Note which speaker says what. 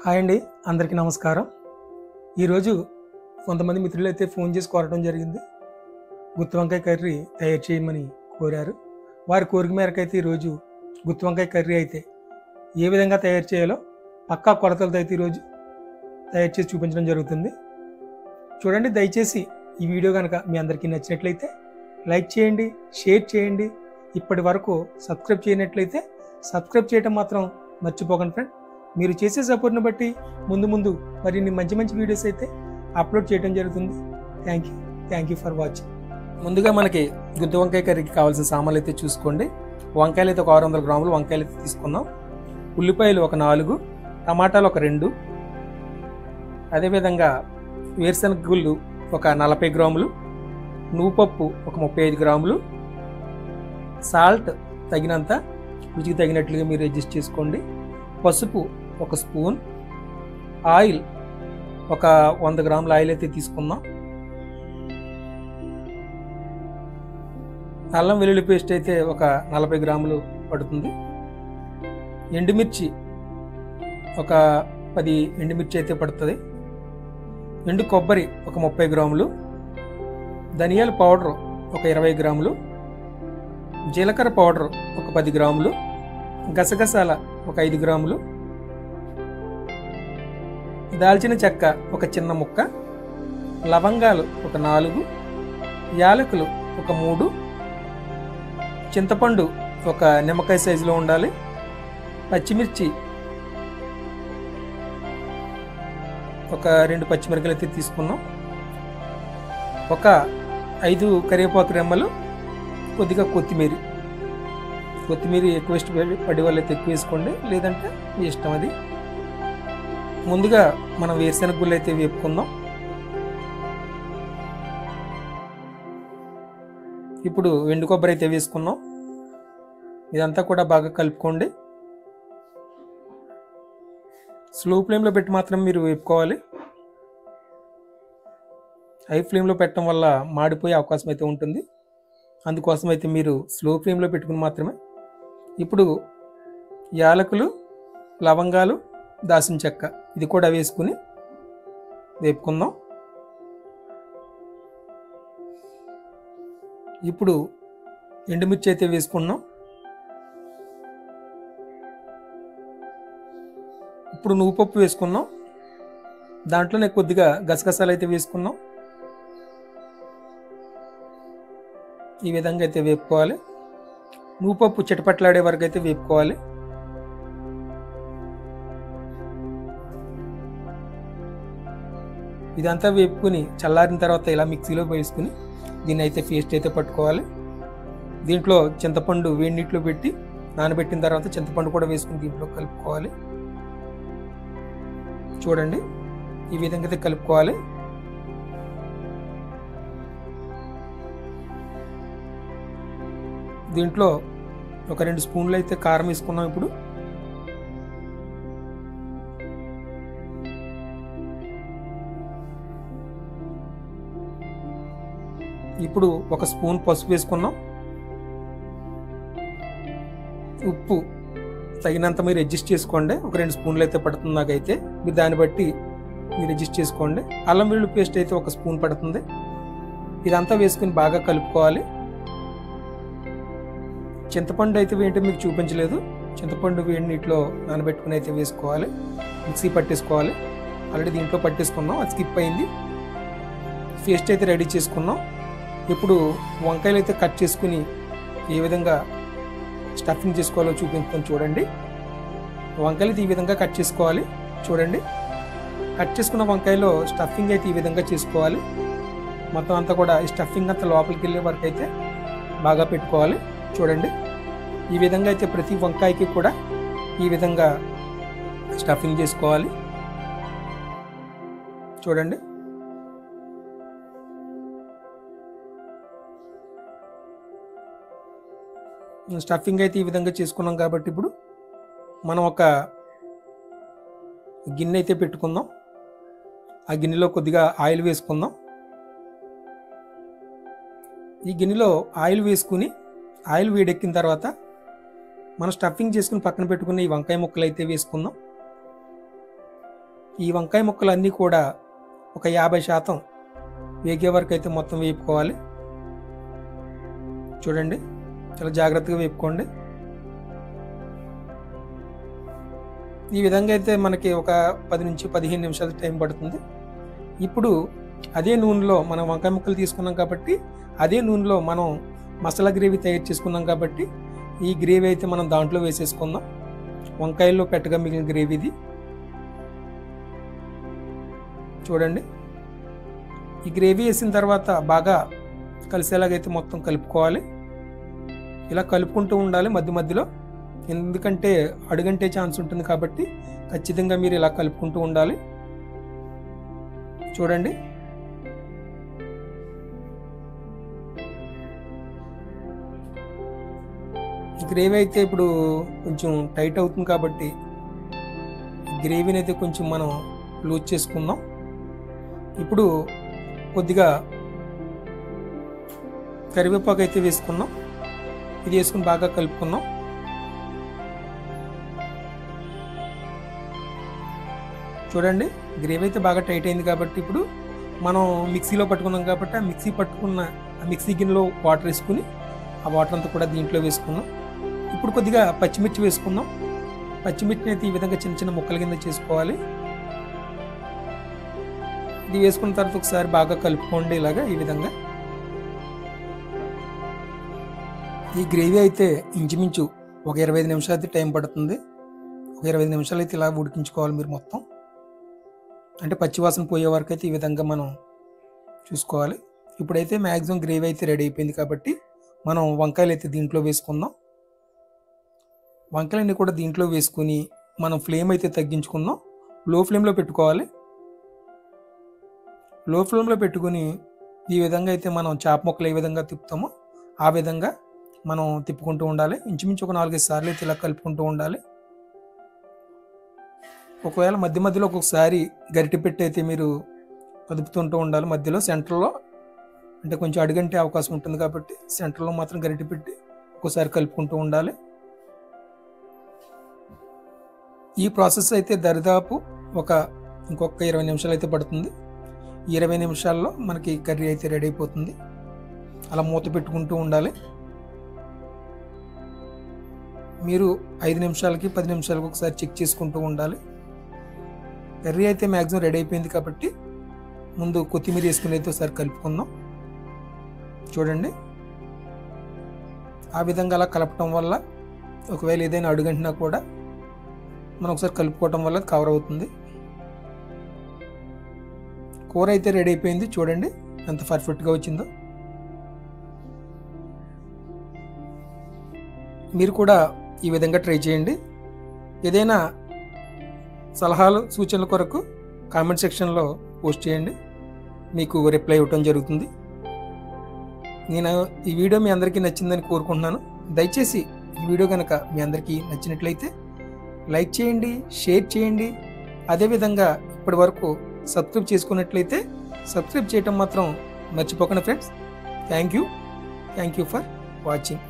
Speaker 1: Hi అండి, అందరికీ నమస్కారం. ఈరోజు కొంతమంది మిత్రులు అయితే ఫోన్ చేసి కోరడం జరిగింది. గుత్తి వంకాయ కర్రీ తయారు చేయమని కోరారు. వారి కోరిక మేరకు అయితే ఈరోజు గుత్తి వంకాయ కర్రీ అయితే ఏ విధంగా తయారు చేయాలో పక్కా కొలతలతో అయితే ఈరోజు తయారు చేసి చూపించడం జరుగుతుంది. చూడండి, దయచేసి ఈ వీడియో కనుక మీ అందరికీ నచ్చినట్లయితే లైక్ చేయండి, షేర్ చేయండి. ఇప్పటి వరకు సబ్స్క్రైబ్ చేయనట్లయితే సబ్స్క్రైబ్ చేయడం మాత్రం మర్చిపోకండి ఫ్రెండ్. మీరు చేసే సపోర్ట్ని బట్టి ముందు మరిన్ని మంచి వీడియోస్ అయితే అప్లోడ్ చేయడం జరుగుతుంది. Thank you for watching. ముందుగా మనకి గుత్తి వంకాయ కర్రీకి కావాల్సిన సామాన్లు అయితే చూసుకోండి. వంకాయలు అయితే ఒక 600 గ్రాములు వంకాయలు అయితే తీసుకున్నాం. ఉల్లిపాయలు ఒక 4, టమాటాలు ఒక 2, అదేవిధంగా వేరుశనగ గుళ్ళు ఒక 40 గ్రాములు, నువ్వుపప్పు ఒక 35 గ్రాములు, సాల్ట్ తగినంత, రుచికి తగినట్లుగా మీరు అడ్జస్ట్ చేసుకోండి. పసుపు ఒక స్పూన్, ఆయిల్ ఒక 100 గ్రాముల ఆయిల్ అయితే తీసుకుందాం. అల్లం వెల్లుల్లి పేస్ట్ అయితే ఒక 40 గ్రాములు పడుతుంది. ఎండుమిర్చి ఒక 10 ఎండుమిర్చి అయితే పడుతుంది. ఎండు కొబ్బరి ఒక 30 గ్రాములు, ధనియాల పౌడర్ ఒక 20 గ్రాములు, జీలకర్ర పౌడర్ ఒక 10 గ్రాములు, గసగసాల ఒక 5 గ్రాములు, దాల్చిన చెక్క ఒక చిన్న ముక్క, లవంగాలు ఒక 4, యాలకులు ఒక 3, చింతపండు ఒక నిమ్మకాయ సైజులో ఉండాలి, పచ్చిమిర్చి ఒక 2 పచ్చిమిరపకాయలు అయితే తీసుకున్నాం, ఒక 5 కరివేపాకు రెమ్మలు, కొద్దిగా కొత్తిమీర ఎక్కువ ఇష్టపడే వాళ్ళు అయితే ఎక్కువ వేసుకోండి, లేదంటే మీ ఇష్టం అది. ముందుగా మనం వేరుశనగ గుళ్ళు అయితే వేపుకుందాం. ఇప్పుడు ఎండు కొబ్బరి అయితే వేసుకున్నాం. ఇదంతా కూడా బాగా కలుపుకోండి. స్లో ఫ్లేమ్లో పెట్టి మాత్రం మీరు వేపుకోవాలి. హై ఫ్లేమ్లో పెట్టడం వల్ల మాడిపోయే అవకాశం అయితే ఉంటుంది. అందుకోసం అయితే మీరు స్లో ఫ్లేమ్లో పెట్టుకుని మాత్రమే. ఇప్పుడు యాలకులు, లవంగాలు, దాల్చిన చెక్క ఇది కూడా వేసుకుని వేపుకుందాం. ఇప్పుడు ఎండుమిర్చి అయితే వేసుకున్నాం. ఇప్పుడు నువ్వుపప్పు వేసుకున్నాం. దాంట్లోనే కొద్దిగా గసగసాలు అయితే వేసుకున్నాం. ఈ విధంగా అయితే వేపుకోవాలి. నువ్వుపప్పు చిటపట్లాడే వరకు అయితే వేపుకోవాలి. ఇదంతా వేపుకుని చల్లారిన తర్వాత ఇలా మిక్సీలో వేసుకుని దీన్ని అయితే పేస్ట్ అయితే పట్టుకోవాలి. దీంట్లో చింతపండు వేడి నీటిలో పెట్టి నానబెట్టిన తర్వాత చింతపండు కూడా వేసుకుని దీంట్లో కలుపుకోవాలి. చూడండి, ఈ విధంగా అయితే కలుపుకోవాలి. దీంట్లో ఒక 2 స్పూన్లు అయితే కారం వేసుకున్నాం. ఇప్పుడు 1 స్పూన్ పసుపు వేసుకున్నాం. ఉప్పు తగినంత మీరు అడ్జస్ట్ చేసుకోండి. ఒక 2 స్పూన్లు అయితే పడుతుంది నాకైతే, మీరు దాన్ని బట్టి మీరు అడ్జస్ట్ చేసుకోండి. అల్లం వెల్లుల్లి పేస్ట్ అయితే 1 స్పూన్ పడుతుంది. ఇదంతా వేసుకుని బాగా కలుపుకోవాలి. చింతపండు అయితే ఏంటో మీకు చూపించలేదు. చింతపండు వేడి నీటిలో నానబెట్టుకుని అయితే వేసుకోవాలి. మిక్సీ పట్టేసుకోవాలి. ఆల్రెడీ దీంట్లో పట్టేసుకున్నాం, అది స్కిప్ అయింది. పేస్ట్ అయితే రెడీ చేసుకున్నాం. ఇప్పుడు వంకాయలు అయితే కట్ చేసుకుని ఏ విధంగా స్టఫింగ్ చేసుకోవాలో చూపిస్తాను. చూడండి, వంకాయలు అయితే ఈ విధంగా కట్ చేసుకోవాలి. చూడండి, కట్ చేసుకున్న వంకాయలో స్టఫింగ్ అయితే ఈ విధంగా చేసుకోవాలి. మొత్తం అంతా కూడా ఈ స్టఫింగ్ అంతా లోపలికి వెళ్ళే వరకు అయితే బాగా పెట్టుకోవాలి. చూడండి, ఈ విధంగా అయితే ప్రతి వంకాయకి కూడా ఈ విధంగా స్టఫింగ్ చేసుకోవాలి. చూడండి, స్టఫింగ్ అయితే ఈ విధంగా చేసుకున్నాం కాబట్టి ఇప్పుడు మనం ఒక గిన్నె అయితే పెట్టుకుందాం. ఆ గిన్నెలో కొద్దిగా ఆయిల్ వేసుకుందాం. ఈ గిన్నెలో ఆయిల్ వేసుకుని ఆయిల్ వేడెక్కిన తర్వాత మనం స్టఫింగ్ చేసుకుని పక్కన పెట్టుకున్న ఈ వంకాయ ముక్కలు అయితే వేసుకుందాం. ఈ వంకాయ ముక్కలు అన్నీ కూడా ఒక 50% వేగే వరకు అయితే మొత్తం వేపుకోవాలి. చూడండి, చాలా జాగ్రత్తగా వేపుకోండి. ఈ విధంగా అయితే మనకి ఒక 10 నుంచి 15 నిమిషాలు టైం పడుతుంది. ఇప్పుడు అదే నూనెలో మనం వంకాయ ముక్కలు తీసుకున్నాం కాబట్టి అదే నూనెలో మనం మసాలా గ్రేవీ తయారు చేసుకున్నాం కాబట్టి ఈ గ్రేవీ అయితే మనం దాంట్లో వేసేసుకుందాం. వంకాయల్లో పెట్టగా మిగిలిన గ్రేవీది. చూడండి, ఈ గ్రేవీ వేసిన తర్వాత బాగా కలిసేలాగైతే మొత్తం కలుపుకోవాలి. ఇలా కలుపుకుంటూ ఉండాలి మధ్య మధ్యలో, ఎందుకంటే అడుగంటే ఛాన్స్ ఉంటుంది కాబట్టి ఖచ్చితంగా మీరు ఇలా కలుపుకుంటూ ఉండాలి. చూడండి, గ్రేవీ అయితే ఇప్పుడు కొంచెం టైట్ అవుతుంది కాబట్టి గ్రేవీని అయితే కొంచెం మనం లూజ్ చేసుకుందాం. ఇప్పుడు కొద్దిగా కరివేపాకు అయితే వేసుకుందాం. ఇది వేసుకుని బాగా కలుపుకుందాం. చూడండి, గ్రేవీ అయితే బాగా టైట్ అయింది కాబట్టి ఇప్పుడు మనం మిక్సీలో పట్టుకున్నాం కాబట్టి ఆ మిక్సీ గిన్నెలో వాటర్ వేసుకుని ఆ వాటర్ అంతా కూడా దీంట్లో వేసుకుందాం. ఇప్పుడు కొద్దిగా పచ్చిమిర్చి వేసుకుందాం. పచ్చిమిర్చిని అయితే ఈ విధంగా చిన్న చిన్న ముక్కల కింద చేసుకోవాలి. ఇది వేసుకున్న తర్వాత ఒకసారి బాగా కలుపుకోండి. ఇలాగా ఈ విధంగా ఈ గ్రేవీ అయితే ఇంచుమించు ఒక 25 నిమిషాలు అయితే టైం పడుతుంది. ఒక 25 నిమిషాలు అయితే ఇలా ఉడికించుకోవాలి మీరు మొత్తం. అంటే పచ్చివాసన పోయే వరకు అయితే ఈ విధంగా మనం చూసుకోవాలి. ఇప్పుడైతే మ్యాక్సిమం గ్రేవీ అయితే రెడీ అయిపోయింది కాబట్టి మనం వంకాయలు అయితే దీంట్లో వేసుకుందాం. వంకాయలన్నీ కూడా దీంట్లో వేసుకుని మనం ఫ్లేమ్ అయితే తగ్గించుకుందాం. లో ఫ్లేమ్లో పెట్టుకోవాలి. లో ఫ్లేమ్లో పెట్టుకుని ఈ విధంగా అయితే మనం చేప ముక్కలు ఏ విధంగా తిప్పుతామో ఆ విధంగా మనం తిప్పుకుంటూ ఉండాలి. ఇంచుమించు ఒక 4-5 సార్లు అయితే ఇలా కలుపుకుంటూ ఉండాలి. ఒకవేళ మధ్య మధ్యలో ఒక్కొక్కసారి గరిటె పెట్టి అయితే మీరు కదుపుతుంటూ ఉండాలి. మధ్యలో సెంటర్లో అంటే కొంచెం అడుగంటే అవకాశం ఉంటుంది కాబట్టి సెంటర్లో మాత్రం గరిటె పెట్టి ఒక్కోసారి కలుపుకుంటూ ఉండాలి. ఈ ప్రాసెస్ అయితే దరిదాపు ఇంకొక 20 నిమిషాలు అయితే పడుతుంది. 20 నిమిషాల్లో మనకి కర్రీ అయితే రెడీ అయిపోతుంది. అలా మూత పెట్టుకుంటూ ఉండాలి. మీరు 5 నిమిషాలకి 10 నిమిషాలకి ఒకసారి చెక్ చేసుకుంటూ ఉండాలి. కర్రీ అయితే మ్యాక్సిమం రెడీ అయిపోయింది కాబట్టి ముందు కొత్తిమీర వేసుకుని అయితే ఒకసారి కలుపుకుందాం. చూడండి, ఆ విధంగా అలా కలపటం వల్ల ఒకవేళ ఏదైనా అడుగంటినా కూడా మనం ఒకసారి కలుపుకోవటం వల్ల కవర్ అవుతుంది. కూర అయితే రెడీ అయిపోయింది. చూడండి ఎంత పర్ఫెక్ట్గా వచ్చిందో. మీరు కూడా ఈ విధంగా ట్రై చేయండి. ఏదైనా సలహాలు సూచనల కొరకు కామెంట్ సెక్షన్లో పోస్ట్ చేయండి, మీకు రిప్లై ఇవ్వటం జరుగుతుంది. నేను ఈ వీడియో మీ అందరికీ నచ్చిందని కోరుకుంటున్నాను. దయచేసి ఈ వీడియో కనుక మీ అందరికీ నచ్చినట్లయితే లైక్ చేయండి, షేర్ చేయండి. అదేవిధంగా ఇప్పటి వరకు సబ్స్క్రైబ్ చేసుకున్నట్లయితే సబ్స్క్రైబ్ చేయటం మాత్రం మర్చిపోకండి friends. Thank you for watching.